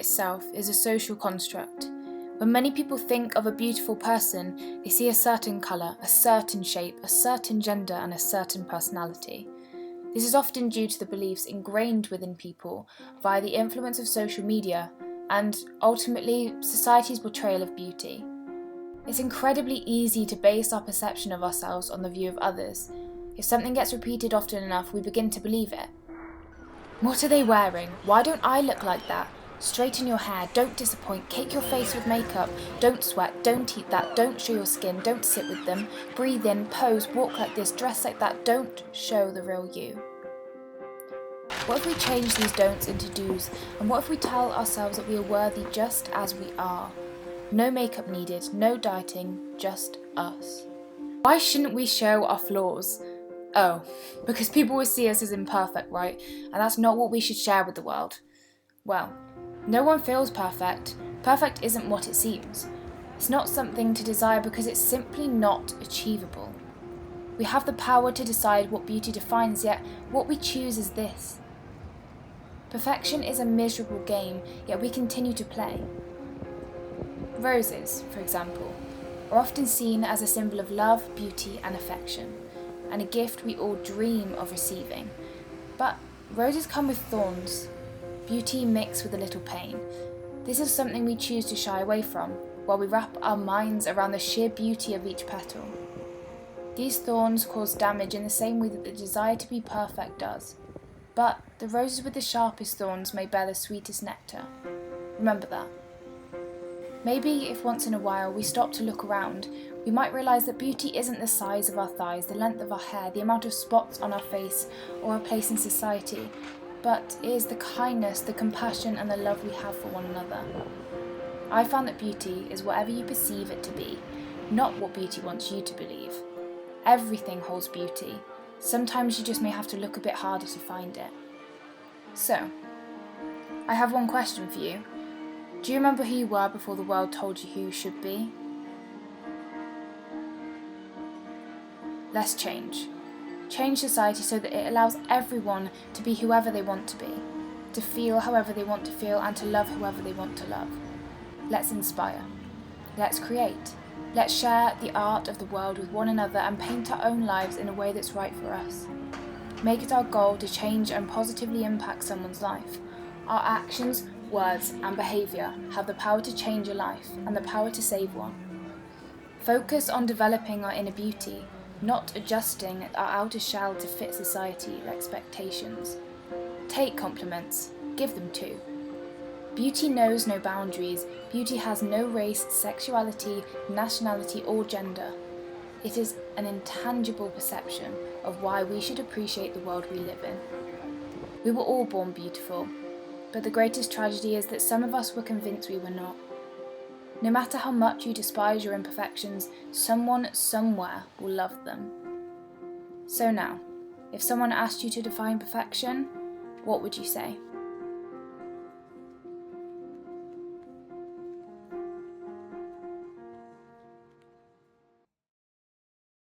itself is a social construct. When many people think of a beautiful person, they see a certain colour, a certain shape, a certain gender and a certain personality. This is often due to the beliefs ingrained within people via the influence of social media and, ultimately, society's portrayal of beauty. It's incredibly easy to base our perception of ourselves on the view of others. If something gets repeated often enough, we begin to believe it. What are they wearing? Why don't I look like that? Straighten your hair, don't disappoint, cake your face with makeup, don't sweat, don't eat that, don't show your skin, don't sit with them, breathe in, pose, walk like this, dress like that, don't show the real you. What if we change these don'ts into do's, and what if we tell ourselves that we are worthy just as we are? No makeup needed, no dieting, just us. Why shouldn't we show our flaws? Oh, because people will see us as imperfect, right? And that's not what we should share with the world. Well, no one feels perfect. Perfect isn't what it seems. It's not something to desire because it's simply not achievable. We have the power to decide what beauty defines, yet what we choose is this. Perfection is a miserable game, yet we continue to play. Roses, for example, are often seen as a symbol of love, beauty and affection, and a gift we all dream of receiving. But roses come with thorns, beauty mixed with a little pain. This is something we choose to shy away from, while we wrap our minds around the sheer beauty of each petal. These thorns cause damage in the same way that the desire to be perfect does. But the roses with the sharpest thorns may bear the sweetest nectar. Remember that. Maybe if once in a while we stop to look around, we might realise that beauty isn't the size of our thighs, the length of our hair, the amount of spots on our face, or our place in society, but it is the kindness, the compassion and the love we have for one another. I found that beauty is whatever you perceive it to be, not what beauty wants you to believe. Everything holds beauty. Sometimes you just may have to look a bit harder to find it. So, I have one question for you. Do you remember who you were before the world told you who you should be? Let's change. Change society so that it allows everyone to be whoever they want to be, to feel however they want to feel and to love whoever they want to love. Let's inspire. Let's create. Let's share the art of the world with one another and paint our own lives in a way that's right for us. Make it our goal to change and positively impact someone's life. Our actions, words and behaviour have the power to change a life and the power to save one. Focus on developing our inner beauty, not adjusting our outer shell to fit societal expectations. Take compliments, give them too. Beauty knows no boundaries, beauty has no race, sexuality, nationality or gender. It is an intangible perception of why we should appreciate the world we live in. We were all born beautiful, but the greatest tragedy is that some of us were convinced we were not. No matter how much you despise your imperfections, someone somewhere will love them. So now, if someone asked you to define perfection, what would you say?